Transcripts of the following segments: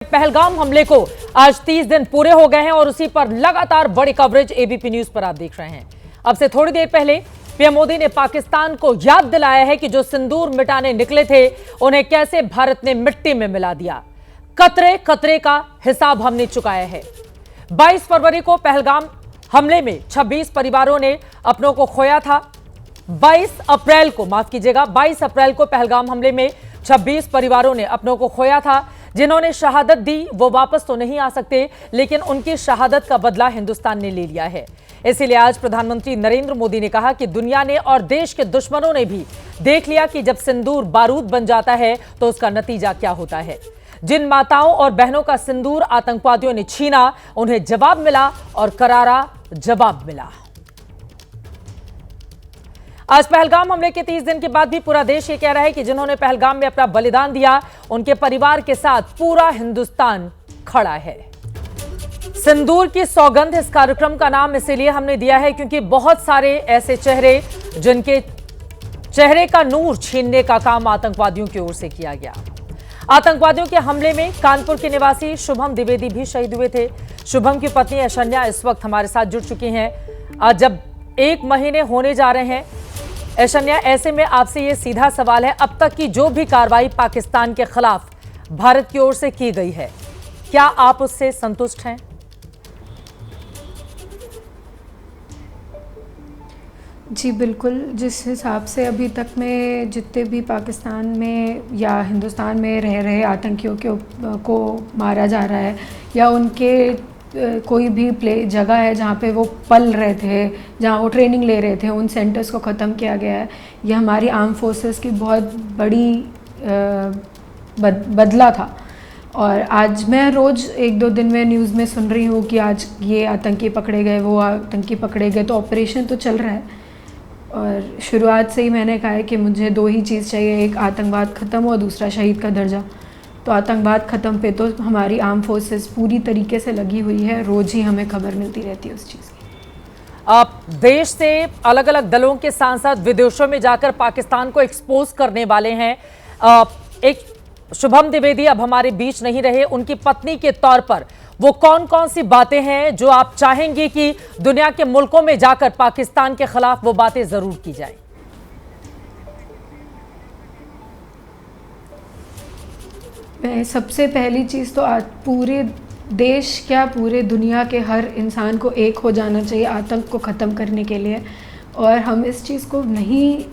पहलगाम हमले को आज 30 दिन पूरे हो गए हैं और उसी पर लगातार बड़ी कवरेज एबीपी न्यूज पर आप देख रहे हैं। अब से थोड़ी देर पहले पीएम मोदी ने पाकिस्तान को याद दिलाया है कि जो सिंदूर मिटाने निकले थे उन्हें कैसे भारत ने मिट्टी में मिला दिया। कतरे कतरे का हिसाब हमने चुकाया है। 22 फरवरी को पहलगाम हमले में 26 परिवारों ने अपनों को खोया था। 22 अप्रैल को पहलगाम हमले में 26 परिवारों ने अपनों को खोया था। जिन्होंने शहादत दी वो वापस तो नहीं आ सकते, लेकिन उनकी शहादत का बदला हिंदुस्तान ने ले लिया है। इसीलिए आज प्रधानमंत्री नरेंद्र मोदी ने कहा कि दुनिया ने और देश के दुश्मनों ने भी देख लिया कि जब सिंदूर बारूद बन जाता है तो उसका नतीजा क्या होता है। जिन माताओं और बहनों का सिंदूर आतंकवादियों ने छीना, उन्हें जवाब मिला और करारा जवाब मिला। आज पहलगाम हमले के 30 दिन के बाद भी पूरा देश ये कह रहा है कि जिन्होंने पहलगाम में अपना बलिदान दिया, उनके परिवार के साथ पूरा हिंदुस्तान खड़ा है। सिंदूर की सौगंध इस कार्यक्रम का नाम इसीलिए हमने दिया है क्योंकि बहुत सारे ऐसे चेहरे जिनके चेहरे का नूर छीनने का काम आतंकवादियों की ओर से किया गया। आतंकवादियों के हमले में कानपुर के निवासी शुभम द्विवेदी भी शहीद हुए थे। शुभम की पत्नी ऐशन्या इस वक्त हमारे साथ जुड़ चुकी हैं। आज जब 1 महीने होने जा रहे हैं, ऐशन्या, ऐसे में आपसे ये सीधा सवाल है, अब तक की जो भी कार्रवाई पाकिस्तान के खिलाफ भारत की ओर से की गई है, क्या आप उससे संतुष्ट हैं? जी बिल्कुल। जिस हिसाब से अभी तक में जितने भी पाकिस्तान में या हिंदुस्तान में रह रहे आतंकियों को मारा जा रहा है या उनके कोई भी जगह है जहाँ पे वो पल रहे थे, जहाँ वो ट्रेनिंग ले रहे थे, उन सेंटर्स को ख़त्म किया गया है। ये हमारी आर्म फोर्सेस की बहुत बड़ी बदला था। और आज मैं रोज़ 1-2 दिन में न्यूज़ में सुन रही हूँ कि आज ये आतंकी पकड़े गए, वो आतंकी पकड़े गए। तो ऑपरेशन तो चल रहा है और शुरुआत से ही मैंने कहा है कि मुझे 2 ही चीज़ चाहिए, एक आतंकवाद ख़त्म हो, दूसरा शहीद का दर्जा। तो आतंकवाद ख़त्म पे तो हमारी आर्म फोर्सेस पूरी तरीके से लगी हुई है। रोज़ ही हमें खबर मिलती रहती है उस चीज़ की। आप देश से अलग अलग दलों के सांसद विदेशों में जाकर पाकिस्तान को एक्सपोज करने वाले हैं। एक शुभम द्विवेदी अब हमारे बीच नहीं रहे, उनकी पत्नी के तौर पर वो कौन कौन सी बातें हैं जो आप चाहेंगे कि दुनिया के मुल्कों में जाकर पाकिस्तान के खिलाफ वो बातें जरूर की जाए? मैं सबसे पहली चीज़ तो आज पूरे देश क्या पूरे दुनिया के हर इंसान को एक हो जाना चाहिए आतंक को ख़त्म करने के लिए। और हम इस चीज़ को नहीं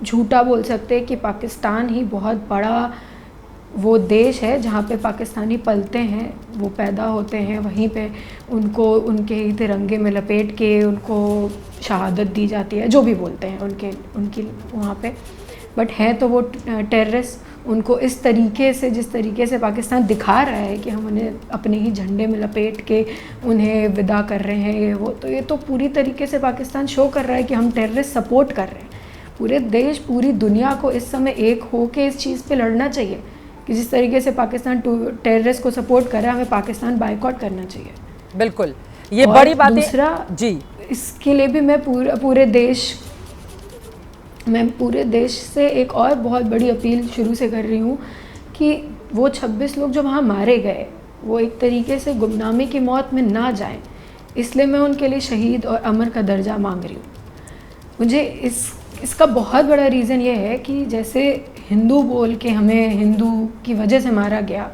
झूठा बोल सकते कि पाकिस्तान ही बहुत बड़ा वो देश है जहाँ पे पाकिस्तानी पलते हैं, वो पैदा होते हैं, वहीं पे उनको उनके ही तिरंगे में लपेट के उनको शहादत दी जाती है, जो भी बोलते हैं उनकी वहाँ पे। बट है तो वो टेररिस्ट। उनको इस तरीके से, जिस तरीके से पाकिस्तान दिखा रहा है कि हम उन्हें अपने ही झंडे में लपेट के उन्हें विदा कर रहे हैं, ये तो पूरी तरीके से पाकिस्तान शो कर रहा है कि हम टेररिस्ट सपोर्ट कर रहे हैं। पूरे देश, पूरी दुनिया को इस समय एक हो के इस चीज़ पे लड़ना चाहिए कि जिस तरीके से पाकिस्तान टेररिस्ट को सपोर्ट कर रहा है, हमें पाकिस्तान बायकॉट करना चाहिए। बिल्कुल, ये बड़ी बात है। दूसरा जी, इसके लिए भी मैं पूरे देश से एक और बहुत बड़ी अपील शुरू से कर रही हूँ कि वो 26 लोग जो वहाँ मारे गए वो एक तरीके से गुमनामी की मौत में ना जाएं, इसलिए मैं उनके लिए शहीद और अमर का दर्जा मांग रही हूँ। मुझे इसका बहुत बड़ा रीज़न ये है कि जैसे हिंदू बोल के हमें हिंदू की वजह से मारा गया,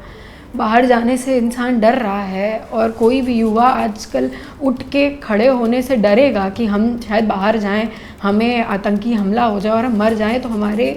बाहर जाने से इंसान डर रहा है और कोई भी युवा आजकल उठ के खड़े होने से डरेगा कि हम शायद बाहर जाएं, हमें आतंकी हमला हो जाए और हम मर जाएं तो हमारे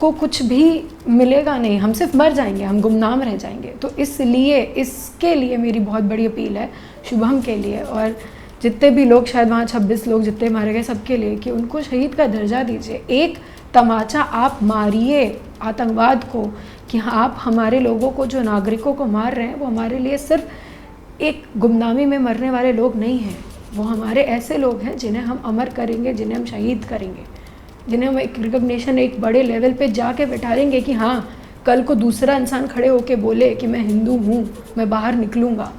को कुछ भी मिलेगा नहीं, हम सिर्फ मर जाएंगे, हम गुमनाम रह जाएंगे। तो इसलिए इसके लिए मेरी बहुत बड़ी अपील है शुभम के लिए और जितने भी लोग, शायद वहाँ 26 लोग जितने मारे गए, सबके लिए कि उनको शहीद का दर्जा दीजिए। एक तमाचा आप मारिए आतंकवाद को कि आप हमारे लोगों को, जो नागरिकों को मार रहे हैं, वो हमारे लिए सिर्फ एक गुमनामी में मरने वाले लोग नहीं हैं, वो हमारे ऐसे लोग हैं जिन्हें हम अमर करेंगे, जिन्हें हम शहीद करेंगे, जिन्हें हम एक रिकॉग्निशन एक बड़े लेवल पे जाके बैठाएंगे कि हाँ, कल को दूसरा इंसान खड़े होके बोले कि मैं हिंदू हूँ, मैं बाहर निकलूँगा।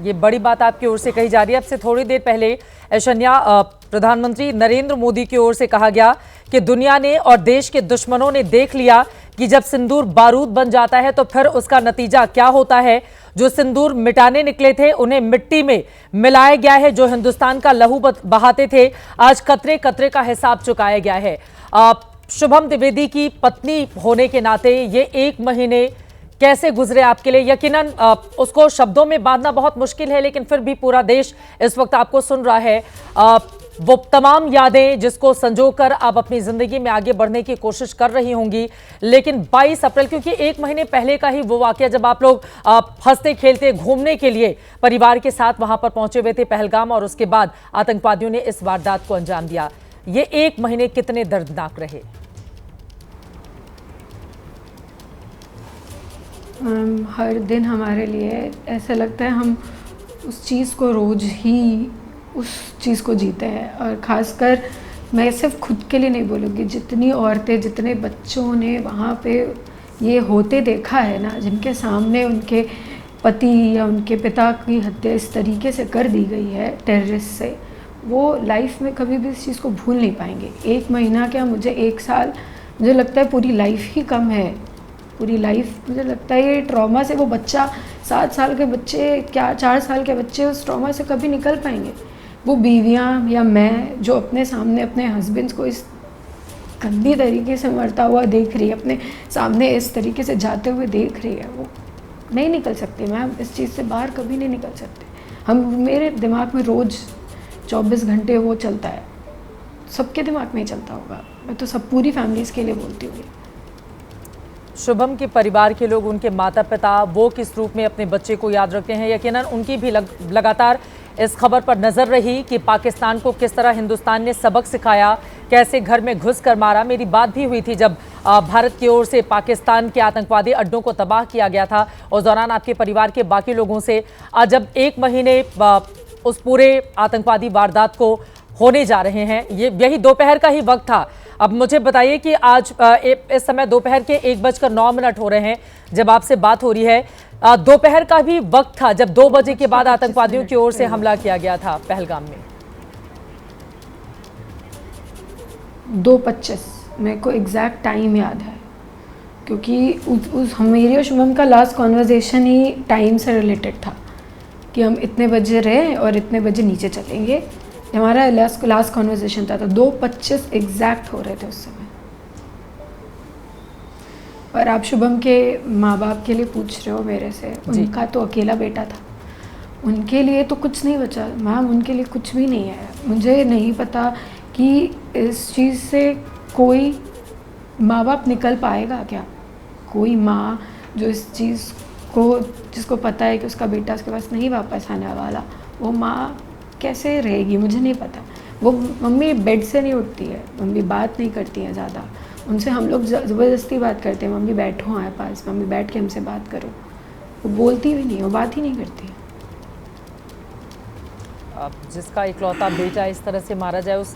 ये बड़ी बात आपकी ओर से कही जा रही है। अब से थोड़ी देर पहले ऐशन्या, प्रधानमंत्री नरेंद्र मोदी की ओर से कहा गया कि दुनिया ने और देश के दुश्मनों ने देख लिया कि जब सिंदूर बारूद बन जाता है तो फिर उसका नतीजा क्या होता है। जो सिंदूर मिटाने निकले थे उन्हें मिट्टी में मिलाया गया है। जो हिंदुस्तान का लहू बहाते थे आज कतरे कतरे का हिसाब चुकाया गया है। शुभम द्विवेदी की पत्नी होने के नाते ये 1 महीने कैसे गुजरे आपके लिए? यकीनन उसको शब्दों में बांधना बहुत मुश्किल है, लेकिन फिर भी पूरा देश इस वक्त आपको सुन रहा है। वो तमाम यादें जिसको संजोकर आप अपनी जिंदगी में आगे बढ़ने की कोशिश कर रही होंगी, लेकिन 22 अप्रैल, क्योंकि 1 महीने पहले का ही वो वाकया जब आप लोग हंसते खेलते घूमने के लिए परिवार के साथ वहां पर पहुंचे हुए थे पहलगाम, और उसके बाद आतंकवादियों ने इस वारदात को अंजाम दिया। ये 1 महीने कितने दर्दनाक रहे? हर दिन हमारे लिए ऐसा लगता है हम उस चीज़ को रोज़ ही उस चीज़ को जीते हैं। और ख़ासकर मैं सिर्फ खुद के लिए नहीं बोलूँगी, जितनी औरतें जितने बच्चों ने वहाँ पे ये होते देखा है ना, जिनके सामने उनके पति या उनके पिता की हत्या इस तरीके से कर दी गई है टेररिस्ट से, वो लाइफ में कभी भी इस चीज़ को भूल नहीं पाएंगे। 1 महीना क्या, मुझे 1 साल, मुझे लगता है पूरी लाइफ ही कम है। पूरी लाइफ मुझे लगता है ये ट्रॉमा से वो बच्चा 7 साल के बच्चे, क्या 4 साल के बच्चे उस ट्रॉमा से कभी निकल पाएंगे। वो बीवियाँ या मैं जो अपने सामने अपने हस्बैंड्स को इस गंदी तरीके से मरता हुआ देख रही है, अपने सामने इस तरीके से जाते हुए देख रही है, वो नहीं निकल सकती। मैम इस चीज़ से बाहर कभी नहीं निकल सकते हम। मेरे दिमाग में रोज़ 24 घंटे वो चलता है, सबके दिमाग में ही चलता होगा। मैं तो सब पूरी फैमिलीज़ के लिए बोलती हूँ। शुभम के परिवार के लोग, उनके माता पिता, वो किस रूप में अपने बच्चे को याद रखते हैं? यकीनन उनकी भी लगातार इस खबर पर नजर रही कि पाकिस्तान को किस तरह हिंदुस्तान ने सबक सिखाया, कैसे घर में घुस कर मारा। मेरी बात भी हुई थी जब भारत की ओर से पाकिस्तान के आतंकवादी अड्डों को तबाह किया गया था, उस दौरान आपके परिवार के बाकी लोगों से। जब 1 महीने उस पूरे आतंकवादी वारदात को होने जा रहे हैं, यही दोपहर का ही वक्त था। अब मुझे बताइए कि आज इस समय दोपहर के 1:09 हो रहे हैं जब आपसे बात हो रही है। दोपहर का भी वक्त था जब 2 बजे के बाद आतंकवादियों की ओर से हमला किया गया था पहलगाम में। 2:25 मेरे को एग्जैक्ट टाइम याद है, क्योंकि उस मेरी और शुभम का लास्ट कॉन्वर्जेशन ही टाइम से रिलेटेड था कि हम इतने बजे रहे और इतने बजे नीचे चलेंगे। हमारा लास्ट कॉन्वर्जेशन था, तो 2:25 एग्जैक्ट हो रहे थे उस समय। और आप शुभम के माँ बाप के लिए पूछ रहे हो मेरे से, उनका तो अकेला बेटा था, उनके लिए तो कुछ नहीं बचा मैम, उनके लिए कुछ भी नहीं है। मुझे नहीं पता कि इस चीज़ से कोई माँ बाप निकल पाएगा क्या। कोई माँ जो इस चीज़ को, जिसको पता है कि उसका बेटा उसके पास नहीं वापस आने वाला, वो माँ कैसे रहेगी, मुझे नहीं पता। वो मम्मी बेड से नहीं उठती है, मम्मी बात नहीं करती हैं ज़्यादा, उनसे हम लोग ज़बरदस्ती बात करते हैं, मम्मी बैठो हमारे पास, मम्मी बैठ के हमसे बात करो। वो बोलती भी नहीं, वो बात ही नहीं करती। जिसका इकलौता बेटा इस तरह से मारा जाए, उस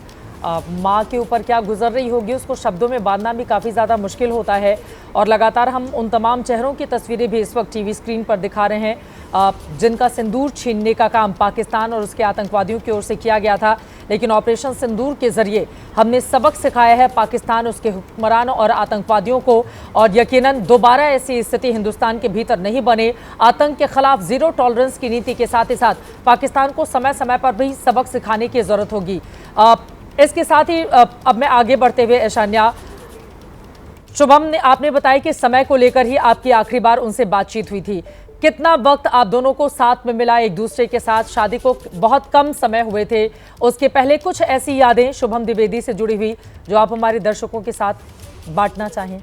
माँ के ऊपर क्या गुजर रही होगी, उसको शब्दों में बांधना भी काफ़ी ज़्यादा मुश्किल होता है। और लगातार हम उन तमाम चेहरों की तस्वीरें भी इस वक्त टीवी स्क्रीन पर दिखा रहे हैं जिनका सिंदूर छीनने का काम पाकिस्तान और उसके आतंकवादियों की ओर से किया गया था। लेकिन ऑपरेशन सिंदूर के जरिए हमने सबक सिखाया है पाकिस्तान, उसके हुक्मरान और आतंकवादियों को, और यकीनन दोबारा ऐसी स्थिति हिंदुस्तान के भीतर नहीं बने। आतंक के खिलाफ जीरो टॉलरेंस की नीति के साथ ही साथ पाकिस्तान को समय समय पर भी सबक सिखाने की जरूरत होगी। इसके साथ ही अब मैं आगे बढ़ते हुए ऐशान्या, शुभम ने, आपने बताया कि समय को लेकर ही आपकी आखिरी बार उनसे बातचीत हुई थी। कितना वक्त आप दोनों को साथ में मिला एक दूसरे के साथ? शादी को बहुत कम समय हुए थे, उसके पहले कुछ ऐसी यादें शुभम द्विवेदी से जुड़ी हुई जो आप हमारे दर्शकों के साथ बांटना चाहें?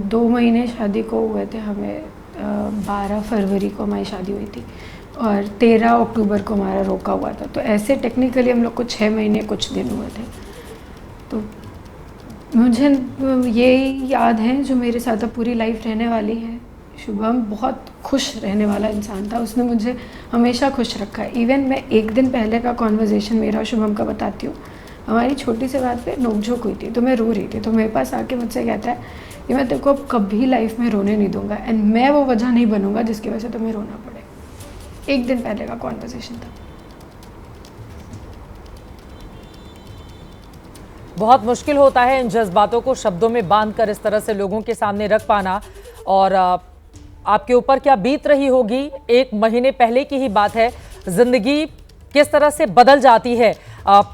2 महीने शादी को हुए थे हमें। 12 फरवरी को हमारी शादी हुई थी और 13 अक्टूबर को हमारा रोका हुआ था। तो ऐसे टेक्निकली हम लोग को 6 महीने कुछ दिन हुए थे। तो मुझे ये याद है जो मेरे साथ अब पूरी लाइफ रहने वाली है। शुभम बहुत खुश रहने वाला इंसान था, उसने मुझे हमेशा खुश रखा है। इवन मैं 1 दिन पहले का कॉन्वर्जेशन मेरा और शुभम का बताती हूँ। हमारी छोटी सी बात पे नोकझोंक हुई थी, तो मैं रो रही थी, तो मेरे पास आके मुझसे कहता है कि मैं तेरे को अब कभी लाइफ में रोने नहीं दूंगा, एंड मैं वो वजह नहीं बनूंगा जिसकी वजह से तुम्हें रोना पड़े। 1 दिन पहले का कॉन्वर्जेशन था। बहुत मुश्किल होता है इन जज्बातों को शब्दों में बांध कर इस तरह से लोगों के सामने रख पाना। और आपके ऊपर क्या बीत रही होगी, एक महीने पहले की ही बात है, जिंदगी किस तरह से बदल जाती है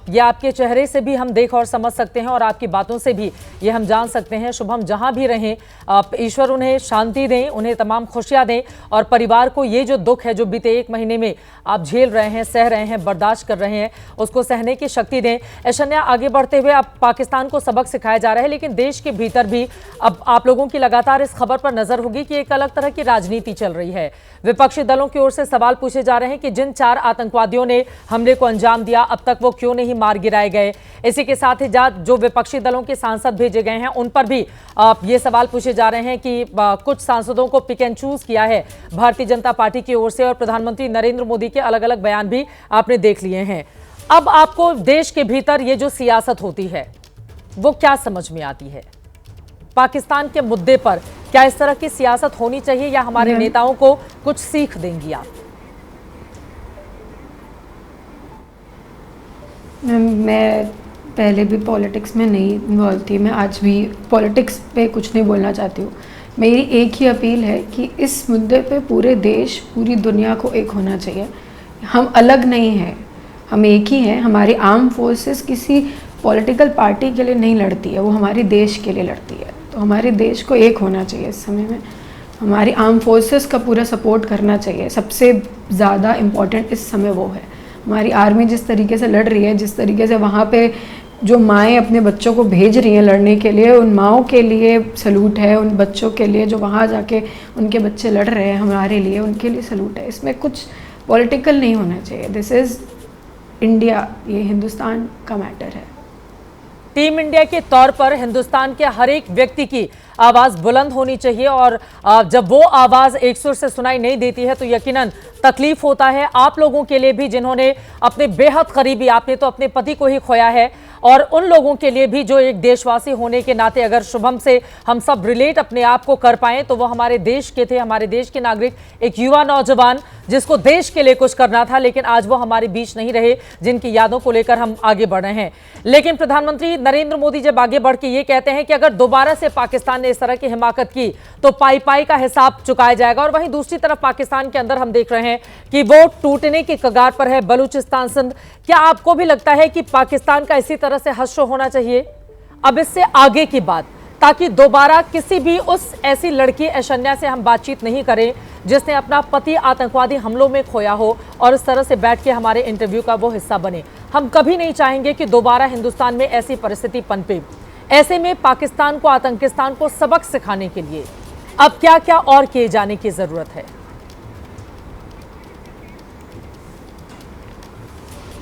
ये आपके चेहरे से भी हम देख और समझ सकते हैं और आपकी बातों से भी ये हम जान सकते हैं। शुभम जहां भी रहें, ईश्वर उन्हें शांति दें, उन्हें तमाम खुशियां दें और परिवार को ये जो दुख है जो बीते एक महीने में आप झेल रहे हैं, सह रहे हैं, बर्दाश्त कर रहे हैं, उसको सहने की शक्ति दें। ऐशन्या, आगे बढ़ते हुए अब पाकिस्तान को सबक सिखाया जा रहा है, लेकिन देश के भीतर भी अब आप लोगों की लगातार इस खबर पर नजर होगी कि एक अलग तरह की राजनीति चल रही है। विपक्षी दलों की ओर से सवाल पूछे जा रहे हैं कि जिन 4 आतंकवादियों ने हमले को अंजाम दिया, अब तक वो क्यों नहीं मार गिराए गए। इसी के साथ ही जो विपक्षी दलों के सांसद भेजे गए हैं उन पर भी ये सवाल पूछे जा रहे हैं कि कुछ सांसदों को पिक एंड चूज किया है भारतीय जनता पार्टी की ओर से, और प्रधानमंत्री नरेंद्र मोदी के अलग अलग बयान भी आपने देख लिए हैं। अब आपको देश के भीतर ये जो सियासत होती है वो क्या समझ में आती है? पाकिस्तान के मुद्दे पर क्या इस तरह की सियासत होनी चाहिए या हमारे नेताओं को कुछ सीख देंगी आप? मैं पहले भी पॉलिटिक्स में नहीं इन्वॉल्व थी, मैं आज भी पॉलिटिक्स पे कुछ नहीं बोलना चाहती हूँ। मेरी एक ही अपील है कि इस मुद्दे पे पूरे देश, पूरी दुनिया को एक होना चाहिए। हम अलग नहीं हैं, हम एक ही हैं। हमारी आर्म फोर्सेस किसी पॉलिटिकल पार्टी के लिए नहीं लड़ती है, वो हमारे देश के लिए लड़ती है। तो हमारे देश को एक होना चाहिए। इस समय में हमारी आर्म फोर्सेस का पूरा सपोर्ट करना चाहिए। सबसे ज़्यादा इम्पॉर्टेंट इस समय वो है। हमारी आर्मी जिस तरीके से लड़ रही है, जिस तरीके से वहाँ पे जो माएँ अपने बच्चों को भेज रही हैं लड़ने के लिए, उन माँओं के लिए सलूट है। उन बच्चों के लिए जो वहाँ जाके उनके बच्चे लड़ रहे हैं हमारे लिए, उनके लिए सलूट है। इसमें कुछ पॉलिटिकल नहीं होना चाहिए। दिस इज़ इंडिया, ये हिंदुस्तान का मैटर है। टीम इंडिया के तौर पर हिंदुस्तान के हर एक व्यक्ति की आवाज बुलंद होनी चाहिए और जब वो आवाज एक सुर से सुनाई नहीं देती है तो यकीनन तकलीफ होता है आप लोगों के लिए भी, जिन्होंने अपने बेहद करीबी, आपने तो अपने पति को ही खोया है, और उन लोगों के लिए भी जो एक देशवासी होने के नाते अगर शुभम से हम सब रिलेट अपने आप को कर पाएं तो वो हमारे देश के थे, हमारे देश के नागरिक, एक युवा नौजवान जिसको देश के लिए कुछ करना था, लेकिन आज वो हमारे बीच नहीं रहे, जिनकी यादों को लेकर हम आगे बढ़ रहे हैं। लेकिन प्रधानमंत्री नरेंद्र मोदी जब आगे बढ़ के ये कहते हैं कि अगर दोबारा से पाकिस्तान ने इस तरह की हिमाकत की तो पाई पाई का हिसाब चुकाया जाएगा, और वहीं दूसरी तरफ पाकिस्तान के अंदर हम देख रहे हैं कि वो टूटने की कगार पर है, बलूचिस्तान, सिंध। क्या आपको भी लगता है कि पाकिस्तान का इसी तरह से हश्र होना चाहिए अब इससे आगे की बात, ताकि दोबारा किसी भी उस ऐसी लड़की ऐशन्या से हम बातचीत नहीं करें जिसने अपना पति आतंकवादी हमलों में खोया हो और इस तरह से बैठ के हमारे इंटरव्यू का वो हिस्सा बने? हम कभी नहीं चाहेंगे कि दोबारा हिंदुस्तान में ऐसी परिस्थिति पनपे। ऐसे में पाकिस्तान को, आतंकिस्तान को सबक सिखाने के लिए अब क्या क्या और किए जाने की जरूरत है?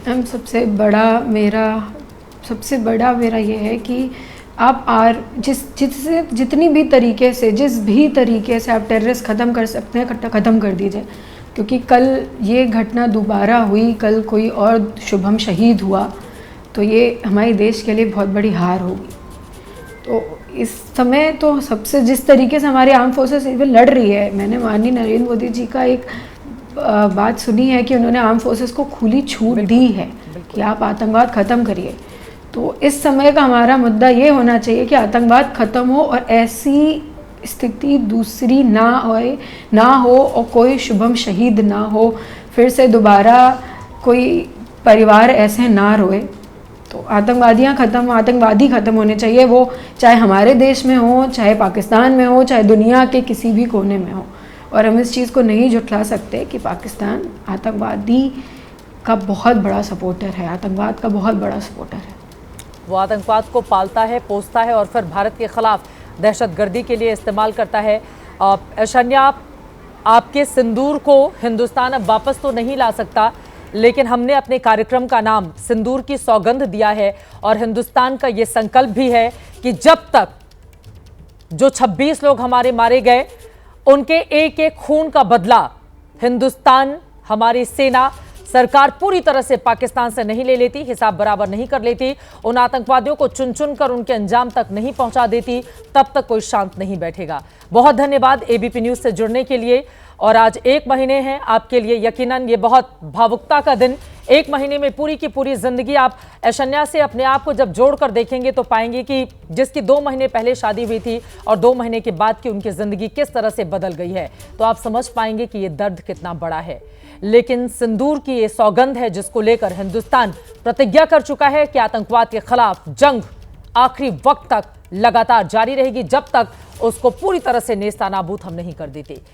सबसे बड़ा मेरा ये है कि आप जितनी भी तरीके से, जिस भी तरीके से आप टेररिस्ट ख़त्म कर सकते हैं ख़त्म कर दीजिए, क्योंकि कल ये घटना दोबारा हुई, कल कोई और शुभम शहीद हुआ तो ये हमारे देश के लिए बहुत बड़ी हार होगी। तो इस समय तो सबसे जिस तरीके से हमारी आर्म फोर्सेस लड़ रही है, मैंने माननीय नरेंद्र मोदी जी का एक बात सुनी है कि उन्होंने आर्म फोर्सेस को खुली छूट दी है कि आप आतंकवाद ख़त्म करिए। तो इस समय का हमारा मुद्दा ये होना चाहिए कि आतंकवाद ख़त्म हो और ऐसी स्थिति दूसरी ना हो और कोई शुभम शहीद ना हो, फिर से दोबारा कोई परिवार ऐसे ना रोए। तो आतंकवादी ख़त्म होने चाहिए, वो चाहे हमारे देश में हो, चाहे पाकिस्तान में हो, चाहे दुनिया के किसी भी कोने में हो। और हम इस चीज़ को नहीं झुठला सकते कि पाकिस्तान आतंकवादी का बहुत बड़ा सपोर्टर है, आतंकवाद का बहुत बड़ा सपोर्टर है। वो आतंकवाद को पालता है, पोसता है और फिर भारत के खिलाफ दहशतगर्दी के लिए इस्तेमाल करता है। ऐशन्या, आपके सिंदूर को हिंदुस्तान अब वापस तो नहीं ला सकता, लेकिन हमने अपने कार्यक्रम का नाम सिंदूर की सौगंध दिया है और हिंदुस्तान का ये संकल्प भी है कि जब तक जो 26 लोग हमारे मारे गए उनके एक एक खून का बदला हिंदुस्तान, हमारी सेना, सरकार पूरी तरह से पाकिस्तान से नहीं ले लेती, हिसाब बराबर नहीं कर लेती, उन आतंकवादियों को चुन चुन कर उनके अंजाम तक नहीं पहुंचा देती, तब तक कोई शांत नहीं बैठेगा। बहुत धन्यवाद एबीपी न्यूज से जुड़ने के लिए। और आज 1 महीने हैं आपके लिए, यकीनन ये बहुत भावुकता का दिन। 1 महीने में पूरी की पूरी जिंदगी आप ऐशन्या से अपने आप को जब जोड़कर देखेंगे तो पाएंगे कि जिसकी 2 महीने पहले शादी हुई थी और 2 महीने के बाद की उनकी जिंदगी किस तरह से बदल गई है, तो आप समझ पाएंगे कि ये दर्द कितना बड़ा है। लेकिन सिंदूर की ये सौगंध है जिसको लेकर हिंदुस्तान प्रतिज्ञा कर चुका है कि आतंकवाद के खिलाफ जंग आखिरी वक्त तक लगातार जारी रहेगी, जब तक उसको पूरी तरह से नेस्तनाबूद हम नहीं कर देते।